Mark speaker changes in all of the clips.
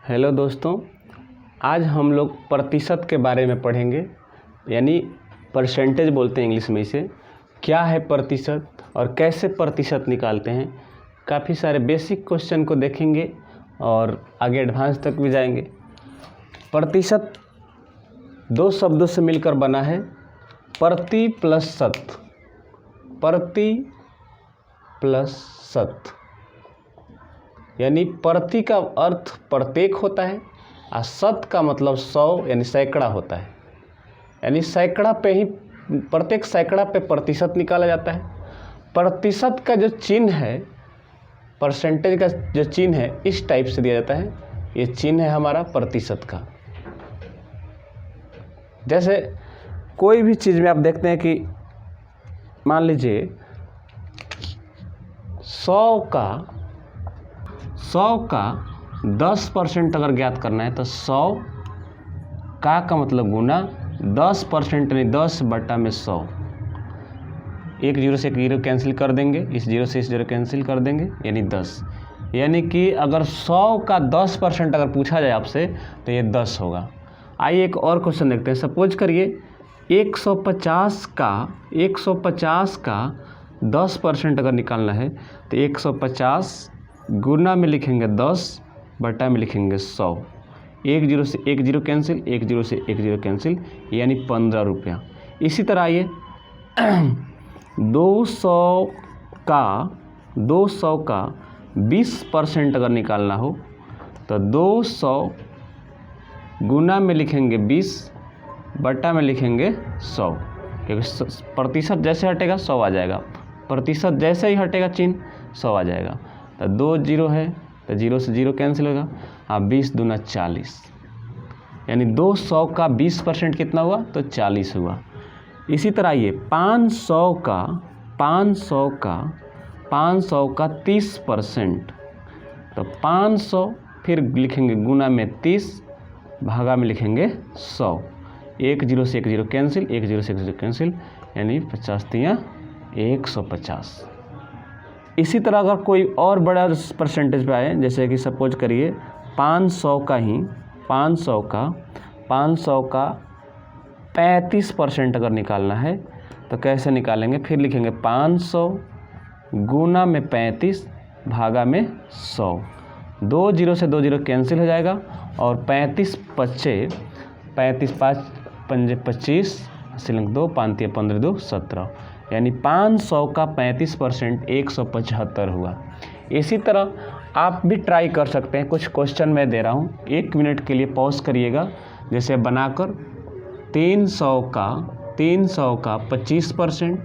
Speaker 1: Hello दोस्तों, आज हम लोग प्रतिशत के बारे में पढ़ेंगे, यानी परसेंटेज बोलते हैं इंग्लिश में इसे। क्या है प्रतिशत और कैसे प्रतिशत निकालते हैं, काफ़ी सारे बेसिक क्वेश्चन को देखेंगे और आगे एडवांस तक भी जाएंगे। प्रतिशत दो शब्दों से मिलकर बना है, प्रति प्लस शत। प्रति प्लस शत यानी प्रति का अर्थ प्रत्येक होता है और शत का मतलब 100 यानी सैकड़ा होता है। यानी सैकड़ा पे ही, प्रत्येक सैकड़ा पे प्रतिशत निकाला जाता है। प्रतिशत का जो चिन्ह है, परसेंटेज का जो चिन्ह है, इस टाइप से दिया जाता है। ये चिन्ह है हमारा प्रतिशत का। जैसे कोई भी चीज़ में आप देखते हैं कि मान लीजिए 100 का 10% अगर ज्ञात करना है तो 100 का मतलब गुना 10% यानी 10/100। एक जीरो से एक जीरो कैंसिल कर देंगे, इस जीरो से इस जीरो कैंसिल कर देंगे, यानी 10। यानी कि अगर 100 का 10% अगर पूछा जाए आपसे तो ये 10 होगा। आइए एक और क्वेश्चन देखते हैं। सपोज करिए 150 का 10% अगर निकालना है तो 150 गुना में लिखेंगे 10, बटा में लिखेंगे 100। एक जीरो से एक जीरो कैंसिल, एक जीरो से एक जीरो कैंसिल, यानी 15 रुपया। इसी तरह आइए 200 का 20% अगर निकालना हो तो 200 गुना में लिखेंगे 20, बटा में लिखेंगे 100। क्योंकि प्रतिशत जैसे हटेगा 100 आ जाएगा, प्रतिशत जैसे ही हटेगा चिन्ह 100 आ जाएगा। तो 2 जीरो है तो जीरो से जीरो कैंसिल होगा। हाँ, 20 दूना 40, यानी 200 का 20% कितना हुआ तो 40 हुआ। इसी तरह ये 500 का 30%, तो 500 फिर लिखेंगे गुना में 30, भागा में लिखेंगे 100। एक जीरो से एक जीरो कैंसिल, एक जीरो से एक जीरो कैंसिल, यानी 50 तिया 150। इसी तरह अगर कोई और बड़ा परसेंटेज पे आए, जैसे कि सपोज करिए 500 का 35% अगर निकालना है तो कैसे निकालेंगे। फिर लिखेंगे 500 गुना में 35, भागा में 100। 2 जीरो से 2 जीरो कैंसिल हो जाएगा और 35 5 25, सिलंग 2 5 15 2 17, यानी 500 का 35% 175 हुआ। इसी तरह आप भी ट्राई कर सकते हैं। कुछ क्वेश्चन मैं दे रहा हूँ, 1 मिनट के लिए पॉज करिएगा। जैसे बनाकर 300 का 25%,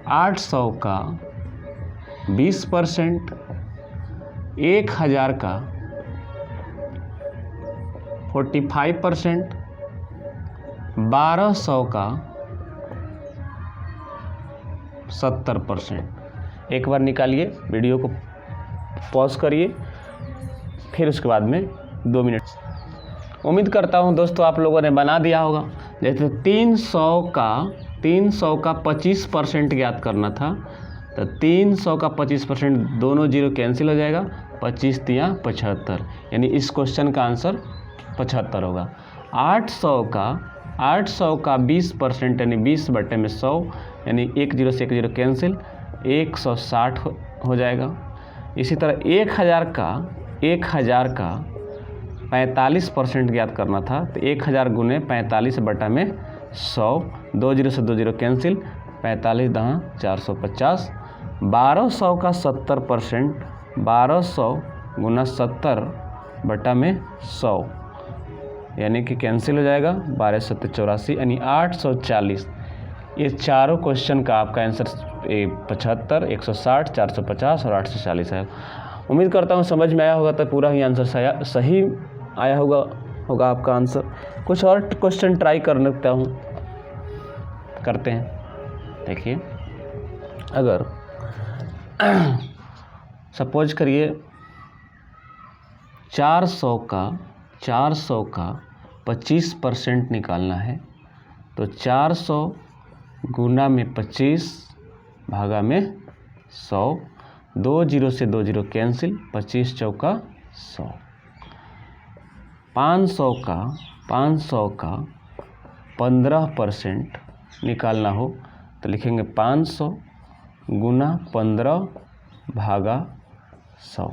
Speaker 1: 800 का 20%, 1000 का 45%, 1200 का 70%। एक बार निकालिए, वीडियो को पॉज करिए, फिर उसके बाद में 2 मिनट। उम्मीद करता हूं दोस्तों आप लोगों ने बना दिया होगा। जैसे 300 का 25% ज्ञात करना था तो 300 का 25%, दोनों जीरो कैंसिल हो जाएगा, 25 तिया 75, यानी इस क्वेश्चन का आंसर 75 होगा। 800 का 20% यानी 20/100, यानी एक जीरो से एक जीरो कैंसिल, 160 हो जाएगा। इसी तरह 1000 का 45% ज्ञात करना था तो 1000 गुने 45 बटा में 100, 2 जीरो से 2 जीरो कैंसिल, 45 दहाँ 450। 1200 का 70%, 1200 गुना 70 बटा में 100, यानी कि कैंसिल हो जाएगा, 12 7 84, यानी 840। ये चारों क्वेश्चन का आपका आंसर 75, 160, 450 और 840 है। उम्मीद करता हूँ समझ में आया होगा, तो पूरा ही आंसर सही आया होगा आपका आंसर। कुछ और क्वेश्चन ट्राई करते हैं। देखिए, अगर सपोज करिए 400 का 25% निकालना है तो 400 गुना में 25, भागा में 100, 2 जीरो से 2 जीरो कैंसिल, 25 चौका 100। 500 का 15% निकालना हो तो लिखेंगे 500 गुना 15 भागा 100।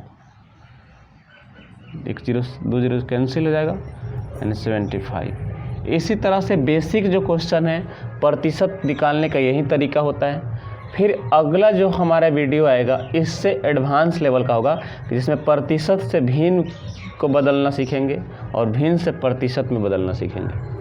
Speaker 1: 1 जीरो 2 जीरो कैंसिल हो जाएगा यानी 75। इसी तरह से बेसिक जो क्वेश्चन है प्रतिशत निकालने का यही तरीका होता है। फिर अगला जो हमारा वीडियो आएगा इससे एडवांस लेवल का होगा, जिसमें प्रतिशत से भिन्न को बदलना सीखेंगे और भिन्न से प्रतिशत में बदलना सीखेंगे।